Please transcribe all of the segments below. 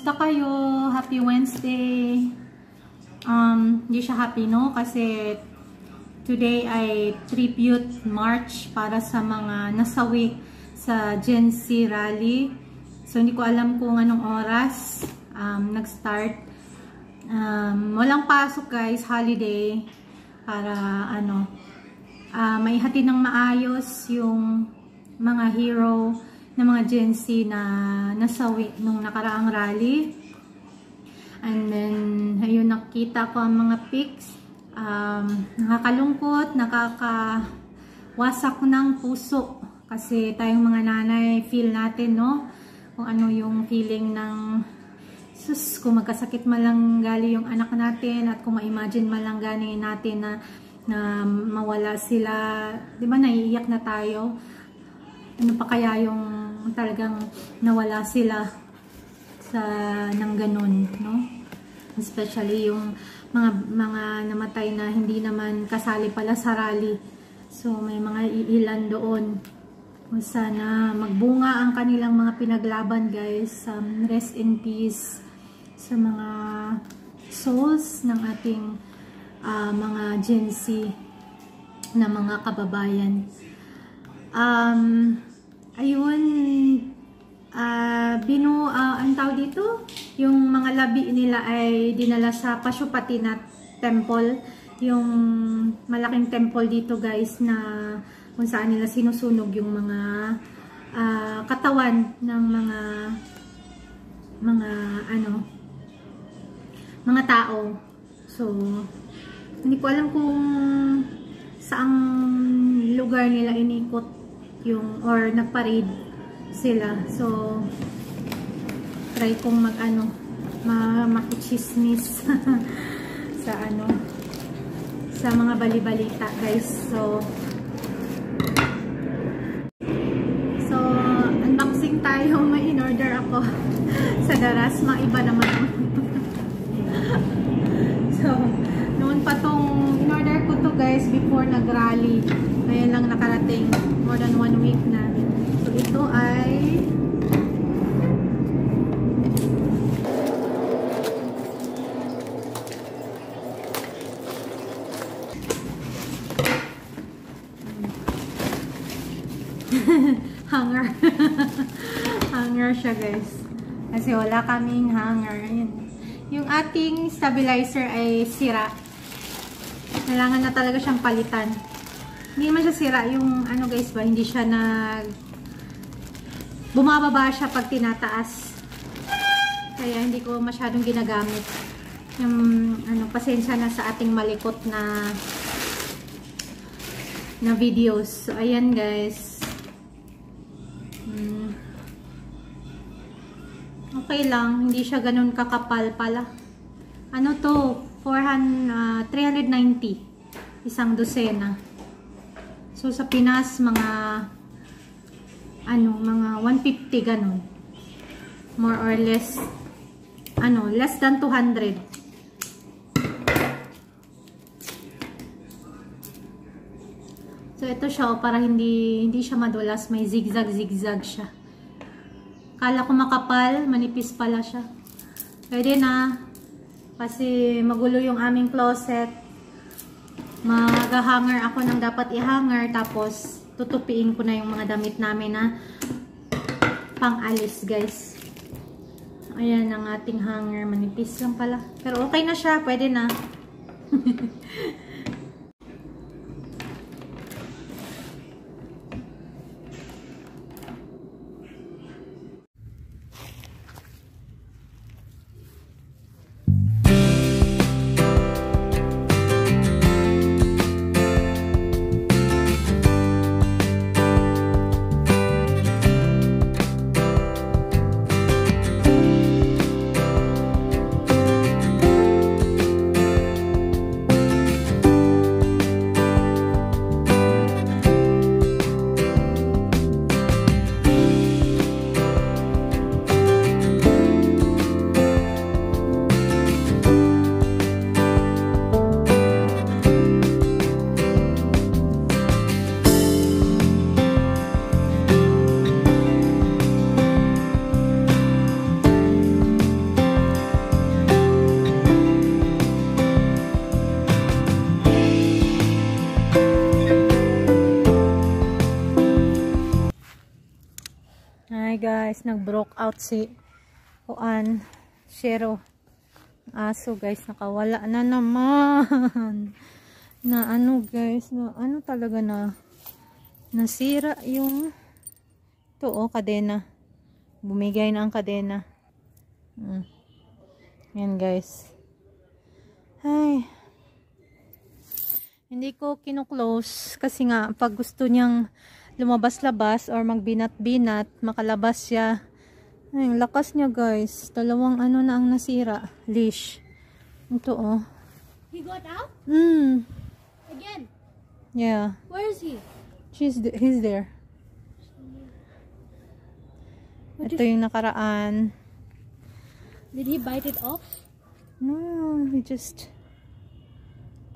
Kumusta kayo? Happy Wednesday. Hindi siya happy, no? Kasi today ay tribute march para sa mga nasawi sa Gen Z rally. So, hindi ko alam kung anong oras nag-start. Walang pasok, guys. Holiday. Para, maihatid ng maayos yung mga hero ng mga Gen Z na nasawi nung nakaraang rally. And then, ayun, nakita ko ang mga pics. Nakakalungkot, nakakawasak ng puso. Kasi tayong mga nanay, feel natin, no? Kung ano yung feeling ng, sus, kung magkasakit malang gali yung anak natin at kung ma-imagine malang gani natin na mawala sila. Diba, naiiyak na tayo? Ano pa kaya yung talagang nawala sila ng ganun, no? Especially yung mga namatay na hindi naman kasali pala sa rally. So, may mga iilan doon. Sana magbunga ang kanilang mga pinaglaban, guys. Rest in peace sa mga souls ng ating mga Gen Z na mga kababayan. Ayun, ang tawag dito, yung mga labi nila ay dinala sa Pashupatinath Temple, yung malaking temple dito, guys, na kung saan nila sinusunog yung mga katawan ng mga tao. So, hindi ko alam kung saang lugar nila inikot or nagparade sila. So, try kong makichismis sa mga bali-balita, guys. So, unboxing tayo. May in-order ako sa Darasma. Iba naman. So, noon pa tong in-order ko to, guys, before nag-rally. Ngayon lang nakarating. More than 1 week na. So, ito ay hanger. Hanger siya, guys. Kasi wala kaming hanger. Ayan. Yung ating stabilizer ay sira. Kailangan na talaga siyang palitan. Hindi naman siya sira. Yung guys ba, hindi siya bumababa siya pag tinataas. Kaya hindi ko masyadong ginagamit. Yung pasensya na sa ating malikot na videos. So, ayan, guys. Okay lang, hindi siya ganun kakapal pala. Ano to? 390 isang dosena. So sa Pinas mga 150 ganun. More or less less than 200. So ito siya, para hindi siya madulas, may zigzag siya. Kala ko makapal, manipis pala siya. Pwede na. Kasi magulo yung aming closet. Mag-hanger ako ng dapat i-hanger. Tapos, tutupiin ko na yung mga damit namin na pang-alis, guys. Ayan ang ating hanger. Manipis lang pala. Pero okay na siya. Pwede na. nag-broke out si Juan Shero. Aso guys, nakawala na naman. Na ano guys, na ano talaga na nasira yung ito kadena. Bumigay na ang kadena. Yan guys. Ay. Hindi ko kino-close kasi nga pag gusto niyang lumabas-labas or magbinat-binat, makalabas siya. Ay, lakas niya guys. Dalawang ano na ang nasira. Leash. Ito He got out? Again? Yeah. Where is he? He's there. Ito yung nakaraan. Did he bite it off? No, he just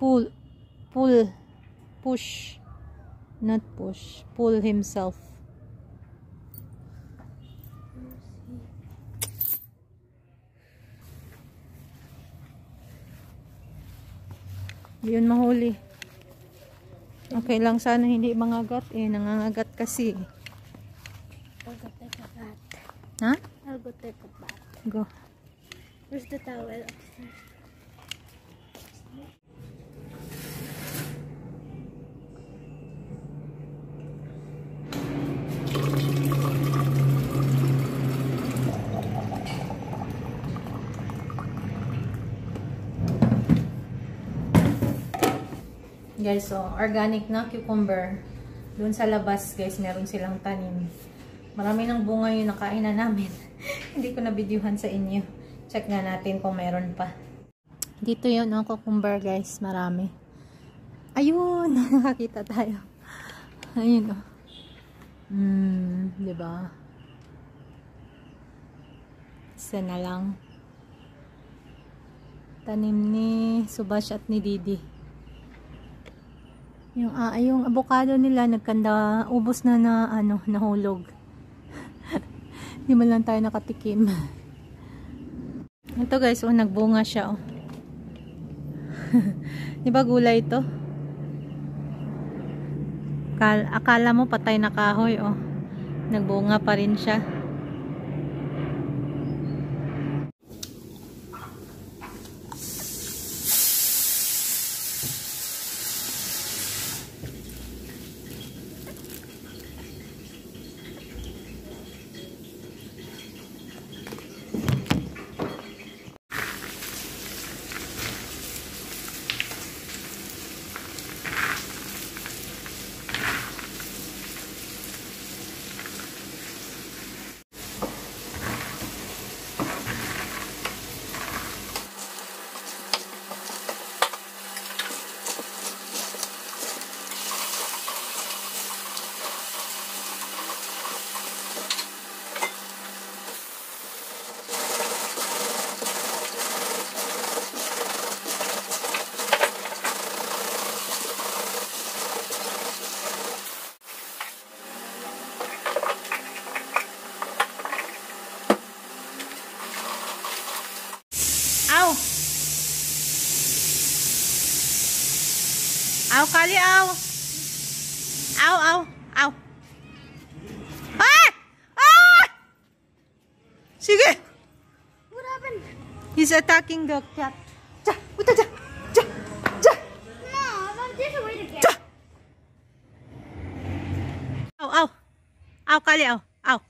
push. Not push. Pull himself. Yun mahuli. Okay lang sana hindi mangagat nangangagat kasi. I'll go take a bath. Ha? I'll go take a bath. Go. Where's the towel upstairs? Guys, so organic na cucumber. Doon sa labas, guys, meron silang tanim. Marami ng bunga yung nakain na namin. Hindi ko na videohan sa inyo. Check nga natin kung meron pa. Dito yun, cucumber, guys. Marami. Ayun! Nakakita tayo. Ayun, diba? Isa na lang. Tanim ni Subash at ni Didi. Yung avocado nila nagkanda, ubos na nahulog. Hindi man lang tayo nakatikim. Ito guys, nagbunga siya. Di ba gulay ito? Akala mo patay na kahoy, nagbunga pa rin siya. Aw, Kali, aw. Aw. Ah! Ah! Sige. What happened? He's attacking the cat. Ja. No, there's a way to get. Aw. Aw, Kali, aw.